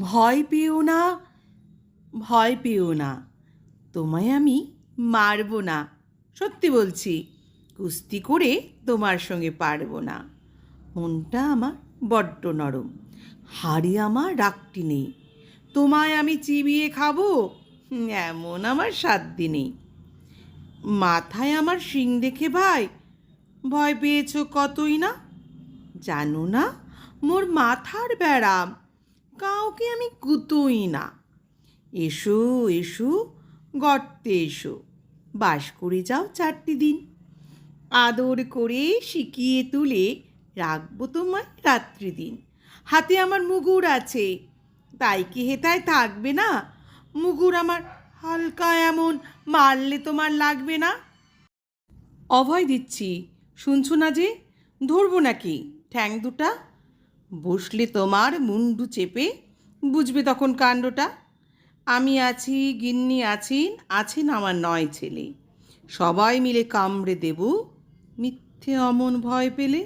ভয় পেও না, ভয় পেও না, তোমায় আমি মারব না। সত্যি বলছি, কুস্তি করে তোমার সঙ্গে পারবো না। মনটা আমার বড্ড নরম, হাড়ে আমার রাগটি নেই। তোমায় আমি চিবিয়ে খাবো, এমন আমার সাধ্যি নেই। মাথায় আমার শিং দেখে ভাই ভয় পেয়েছো কতই না। জানো না মোর মাথার ব্যারাম, কাউকে আমি গুতোই না। এসো এসো, গর্তে এসো, বাস করে যাও 4টি দিন। আদর করে শিখিয়ে তুলে রাখবো তোমায় রাত্রি দিন। হাতে আমার মুগুর আছে, তাই কি হেথায় থাকবে না? মুগুর আমার হালকা এমন, মারলে তোমার লাগবে না। অভয় দিচ্ছি, শুনছো না যে? ধরবো নাকি ঠ্যাং দুটা? বসলে তোমার মুন্ডু চেপে বুঝবে তখন কাণ্ডটা। আমি আছি, গিন্নি আছেন, আছেন আমার 9 ছেলে। সবাই মিলে কামড়ে দেব মিথ্যে অমন ভয় পেলে।